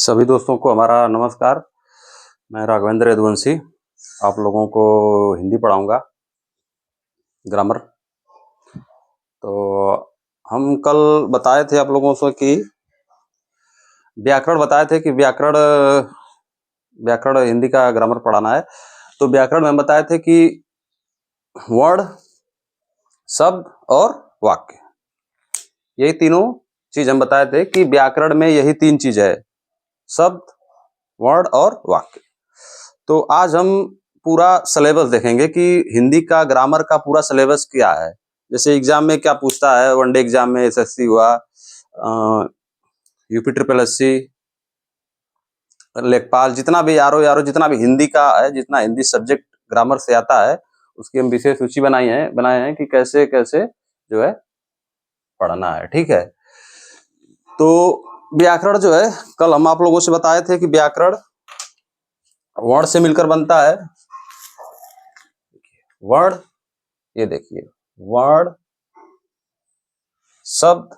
सभी दोस्तों को हमारा नमस्कार। मैं राघवेंद्र यदुवंशी आप लोगों को हिंदी पढ़ाऊंगा, ग्रामर। तो हम कल बताए थे आप लोगों से कि व्याकरण बताए थे कि व्याकरण हिंदी का ग्रामर पढ़ाना है। तो व्याकरण में बताए थे कि वर्ण, शब्द और वाक्य, यही तीनों चीज हम बताए थे कि व्याकरण में यही तीन चीज है, शब्द, वर्ण और वाक्य। तो आज हम पूरा सिलेबस देखेंगे कि हिंदी का ग्रामर का पूरा सिलेबस क्या है। जैसे एग्जाम में क्या पूछता है, वनडे एग्जाम में एसएससी हुआ, यूपी ट्रिपल एससी, लेखपाल, जितना भी आरओ जितना भी हिंदी का है, जितना हिंदी सब्जेक्ट ग्रामर से आता है, उसकी हम विशेष सूची बनाए हैं कि कैसे कैसे जो है पढ़ना है। ठीक है। तो व्याकरण जो है, कल हम आप लोगों से बताए थे कि व्याकरण वर्ण से मिलकर बनता है। वर्ण, ये देखिए, वर्ण, शब्द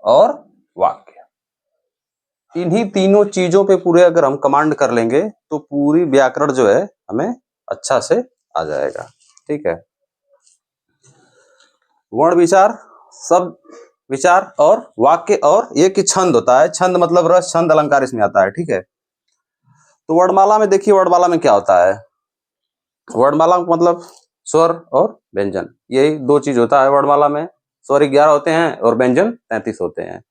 और वाक्य, इन्हीं तीनों चीजों पे पूरे अगर हम कमांड कर लेंगे तो पूरी व्याकरण जो है हमें अच्छा से आ जाएगा। ठीक है। वर्ण विचार, शब्द विचार और वाक्य, और ये कि छंद होता है। छंद मतलब रस, छंद, अलंकार इसमें आता है। ठीक है। तो वर्णमाला में देखिए, वर्णमाला में क्या होता है। वर्णमाला मतलब स्वर और व्यंजन, यही दो चीज होता है वर्णमाला में। स्वर 11 होते हैं और व्यंजन 33 होते हैं।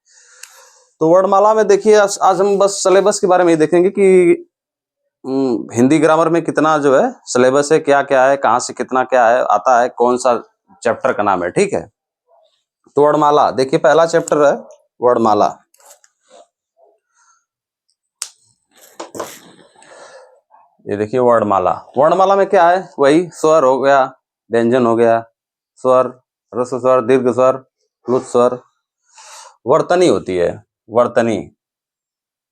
तो वर्णमाला में देखिए, आज हम बस सिलेबस के बारे में ही देखेंगे कि हिंदी ग्रामर में कितना जो है सिलेबस है, क्या क्या है, कहाँ से कितना क्या है आता है, कौन सा चैप्टर का नाम है। ठीक है। तो वर्णमाला देखिए, पहला चैप्टर है वर्णमाला। ये देखिए वर्णमाला। वर्णमाला में क्या है, वही स्वर हो गया, व्यंजन हो गया, स्वर, ह्रस्व स्वर, दीर्घ स्वर, प्लुत स्वर। वर्तनी होती है, वर्तनी।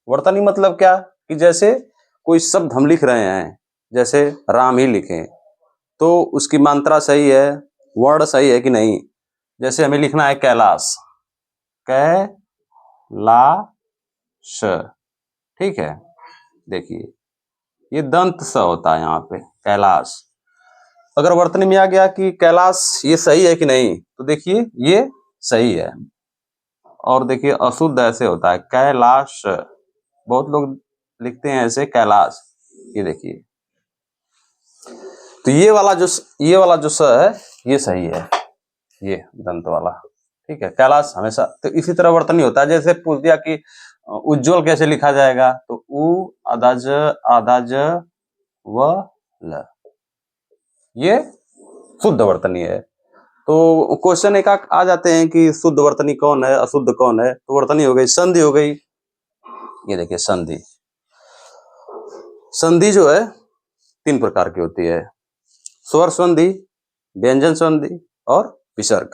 वर्तनी मतलब क्या कि जैसे कोई शब्द हम लिख रहे हैं, जैसे राम ही लिखें, तो उसकी मात्रा सही है, वर्ण सही है कि नहीं। जैसे हमें लिखना है कैलाश, कैलाश। ठीक है। देखिए, ये दंत स होता है यहाँ पे, कैलाश। अगर वर्तनी में आ गया कि कैलाश, ये सही है कि नहीं, तो देखिए ये सही है। और देखिए अशुद्ध ऐसे होता है, कैलाश। बहुत लोग लिखते हैं ऐसे, कैलाश। ये देखिए, तो ये वाला जो स है, ये सही है, ये दंत वाला। ठीक है। कैलाश हमेशा। तो इसी तरह वर्तनी होता है। जैसे पूछ दिया कि उज्जवल कैसे लिखा जाएगा, तो उ आदाज आदाज व ल, ये शुद्ध वर्तनी है। तो क्वेश्चन एक आ जाते हैं कि शुद्ध वर्तनी कौन है, अशुद्ध कौन है। तो वर्तनी हो गई, संधि हो गई। ये देखिए संधि। संधि जो है 3 प्रकार की होती है, स्वर संधि, व्यंजन संधि और विसर्ग।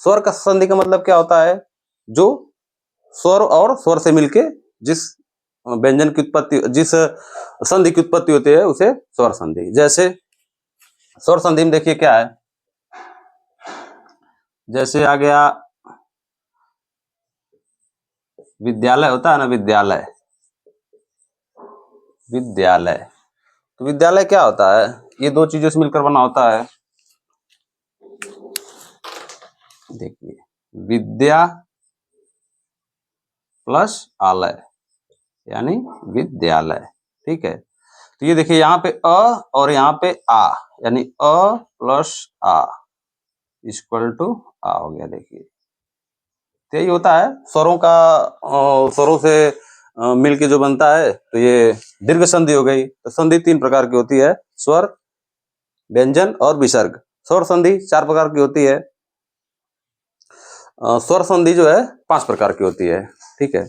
स्वर का संधि का मतलब क्या होता है, जो स्वर और स्वर से मिलके जिस व्यंजन की उत्पत्ति, जिस संधि की उत्पत्ति होती है, उसे स्वर संधि। जैसे स्वर संधि में देखिए क्या है, जैसे आ गया विद्यालय होता है ना, विद्यालय, विद्यालय। तो विद्यालय क्या होता है, ये दो चीजों से मिलकर बना होता है। देखिए, विद्या प्लस आलय यानी विद्यालय। ठीक है। तो ये देखिए, यहाँ पे अ और यहाँ पे आ, यानी अ प्लस आ इक्वल टू आ हो गया। देखिए, तो यही होता है स्वरों का, स्वरों से मिलके जो बनता है, तो ये दीर्घ संधि हो गई। तो संधि 3 प्रकार की होती है, स्वर, व्यंजन और विसर्ग। स्वर संधि 4 प्रकार की होती है, स्वर संधि जो है 5 प्रकार की होती है। ठीक है।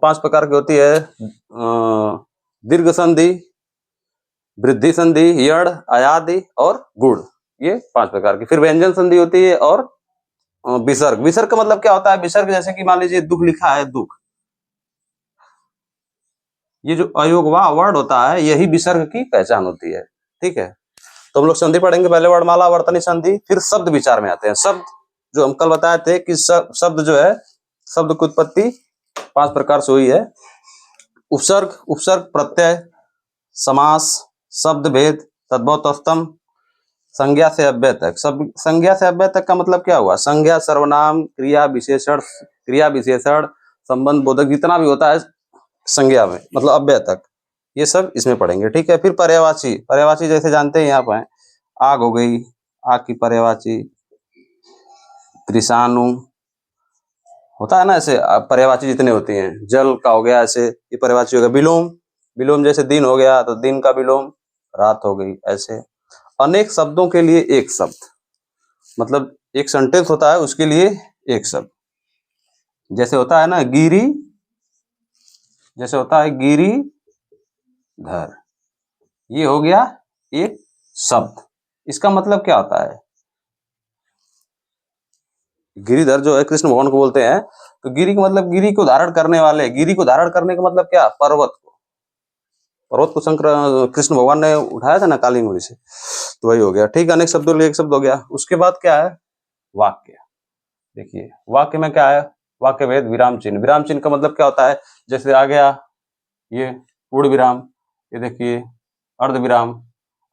5 प्रकार की होती है, दीर्घ संधि, वृद्धि संधि, यड़, अयादि और गुण, ये 5 प्रकार की। फिर व्यंजन संधि होती है और विसर्ग। विसर्ग का मतलब क्या होता है, विसर्ग जैसे कि मान लीजिए दुख लिखा है, दुख, ये जो अयोगवा वर्ड होता है, यही विसर्ग की पहचान होती है। ठीक है। तो हम लोग संधि पढ़ेंगे, पहले वर्णमाला, वर्तनी, संधि, फिर शब्द विचार में आते हैं। शब्द जो हम कल बताए थे कि शब्द जो है शब्द की उत्पत्ति 5 प्रकार से हुई है। उपसर्ग, उपसर्ग प्रत्यय, समास, शब्द भेद, तद्भव तत्सम, संज्ञा से अव्यय तक। सब संज्ञा से अव्यय तक का मतलब क्या हुआ? संज्ञा, सर्वनाम, क्रिया विशेषण, संबंध बोधक, जितना भी होता है संज्ञा में मतलब अव्यय तक, ये सब इसमें पढ़ेंगे। ठीक है। फिर पर्यायवाची, पर्यायवाची जैसे जानते हैं यहाँ पर आग हो गई, आग की पर्यायवाची, त्रिशानु होता है ना, ऐसे पर्यायवाची जितने होती हैं। जल का हो गया, ऐसे ये पर्यायवाची हो गया। विलोम, विलोम जैसे दिन हो गया तो दिन का विलोम रात हो गई। ऐसे अनेक शब्दों के लिए एक शब्द, मतलब एक सेंटेंस होता है उसके लिए एक शब्द। जैसे होता है ना गिरी, जैसे होता है गिरिधर, ये हो गया एक शब्द। इसका मतलब क्या होता है? गिरिधर जो है कृष्ण भगवान को बोलते हैं, तो गिरी का मतलब गिरी को धारण करने वाले। गिरी को धारण करने का मतलब क्या? पर्वत को, पर्वत को शंकर कृष्ण भगवान ने उठाया था ना काली अंगुली से, तो वही हो गया। ठीक है। अनेक शब्दों के लिए एक शब्द हो गया। उसके बाद क्या है? वाक्य। देखिए वाक्य में क्या है? वाक्य भेद, विराम चिन्ह। विराम चिन्ह का मतलब क्या होता है? जैसे आ गया ये पूर्ण विराम, ये देखिए अर्ध विराम,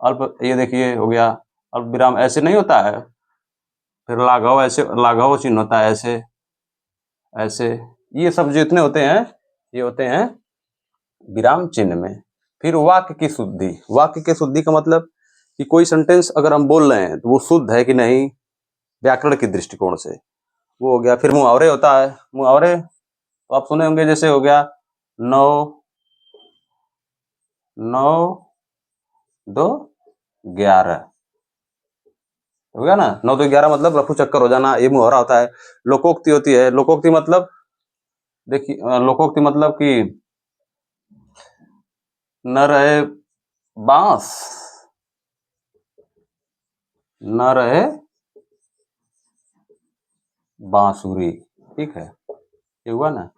अल्प, ये देखिए हो गया अल्प विराम। ऐसे नहीं होता है। फिर लाघव, ऐसे लाघव चिन्ह होता है, ऐसे ऐसे, ये सब जितने होते हैं ये होते हैं विराम चिन्ह में। फिर वाक्य की शुद्धि, वाक्य की शुद्धि का मतलब कि कोई सेंटेंस अगर हम बोल रहे हैं तो वो शुद्ध है कि नहीं व्याकरण के दृष्टिकोण से, वो हो गया। फिर मुहावरे होता है। मुहावरे तो आप सुने होंगे, जैसे हो गया 9 9 2 11 हो गया ना। 9 2 11 मतलब रफू चक्कर हो जाना, ये मुहावरा होता है। लोकोक्ति होती है। लोकोक्ति मतलब देखिए, लोकोक्ति मतलब कि न रहे बांस न रहे बांसुरी, ठीक है, ये हुआ ना।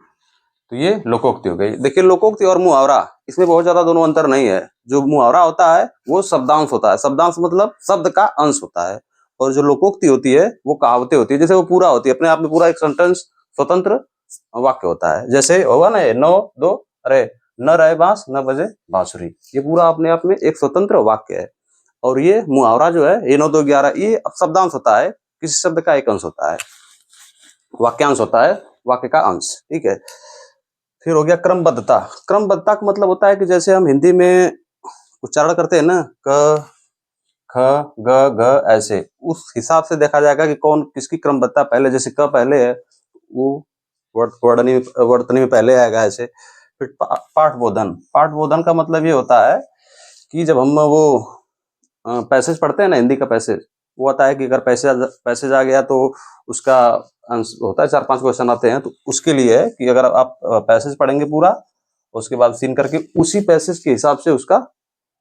तो ये लोकोक्ति हो गई। देखिए लोकोक्ति और मुहावरा, इसमें बहुत ज्यादा दोनों अंतर नहीं है। जो मुहावरा होता है वो शब्दांश होता है, शब्दांश मतलब शब्द का अंश होता है, और जो लोकोक्ति होती है वो कहावतें होती है। जैसे वो पूरा होती है अपने आप में, पूरा एक सेंटेंस स्वतंत्र वाक्य होता है। जैसे होगा ना 9 2 अरे न रहे बांस न बजे बांसुरी, ये पूरा अपने आप में एक स्वतंत्र वाक्य है। और ये मुहावरा जो है ये 9 2 11 ये शब्दांश होता है, किसी शब्द का एक अंश होता है, वाक्यांश होता है, वाक्य का अंश। ठीक है। फिर हो गया क्रमबद्धता। क्रमबद्धता का मतलब होता है कि जैसे हम हिंदी में उच्चारण करते हैं ना, क ख ग घ, ऐसे उस हिसाब से देखा जाएगा कि कौन किसकी क्रमबद्धता पहले। जैसे क पहले है वो वर्तनी में पहले आएगा ऐसे। फिर पाठबोधन, पाठबोधन का मतलब ये होता है कि जब हम वो पैसेज पढ़ते हैं ना, हिंदी का पैसेज, वो होता है कि अगर पैसेज आ गया तो उसका आंसर होता है, 4 5 क्वेश्चन आते हैं, तो उसके लिए है कि अगर आप पैसेज पढ़ेंगे पूरा, उसके बाद सीन करके उसी पैसेज के हिसाब से उसका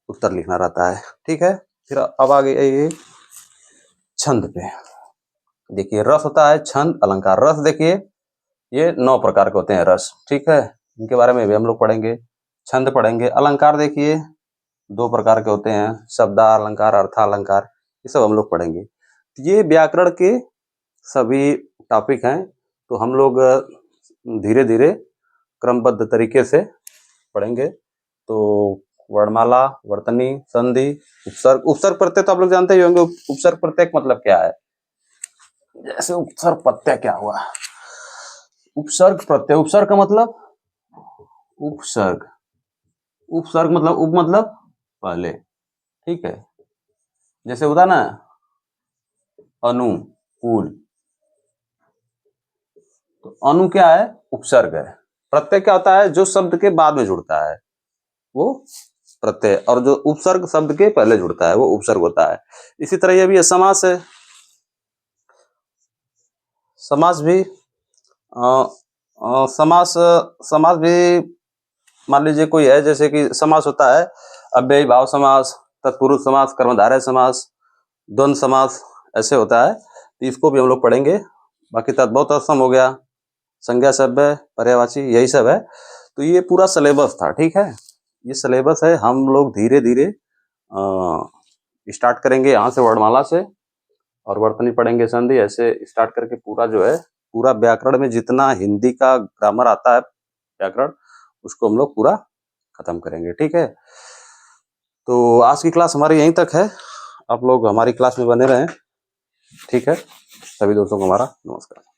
उत्तर लिखना रहता है। ठीक है। फिर अब आ गया ये छंद पे। देखिए रस होता है, छंद, अलंकार। रस देखिए ये 9 प्रकार के होते हैं रस, ठीक है, इनके बारे में भी हम लोग पढ़ेंगे। छंद पढ़ेंगे। अलंकार देखिए 2 प्रकार के होते हैं, शब्दालंकार, अर्थालंकार, ये सब हम लोग पढ़ेंगे। ये व्याकरण के सभी टॉपिक हैं, तो हम लोग धीरे धीरे क्रमबद्ध तरीके से पढ़ेंगे। तो वर्णमाला, वर्तनी, संधि, उपसर्ग। उपसर्ग प्रत्यय तो आप लोग जानते ही होंगे। उपसर्ग प्रत्यय मतलब क्या है? जैसे उपसर्ग प्रत्यय क्या हुआ? उपसर्ग प्रत्यय, उपसर्ग का मतलब उपसर्ग, उपसर्ग मतलब उप मतलब पहले, ठीक है। जैसे होता ना अनुकूल, तो अनु क्या है? उपसर्ग है। प्रत्यय क्या होता है? जो शब्द के बाद में जुड़ता है वो प्रत्यय, और जो उपसर्ग शब्द के पहले जुड़ता है वो उपसर्ग होता है। इसी तरह ये भी है, समास है। समास भी समास, समास भी मान लीजिए कोई है, जैसे कि समास होता है अव्ययी भाव समास, तत्पुरुष समास, कर्मधारय समास, द्वंद्व समास, ऐसे होता है। तो इसको भी हम लोग पढ़ेंगे। बाकी तद्भव तत्सम हो गया, संज्ञा सभ्य, पर्यायवाची, यही सब है। तो ये पूरा सिलेबस था, ठीक है। ये सिलेबस है। हम लोग धीरे धीरे स्टार्ट करेंगे यहाँ से वर्णमाला से, और वर्तनी पढ़ेंगे, संधि, ऐसे स्टार्ट करके पूरा जो है पूरा व्याकरण में जितना हिंदी का ग्रामर आता है व्याकरण, उसको हम लोग पूरा खत्म करेंगे, ठीक है। तो आज की क्लास हमारी यहीं तक है, आप लोग हमारी क्लास में बने रहें, ठीक है। सभी दोस्तों को हमारा नमस्कार।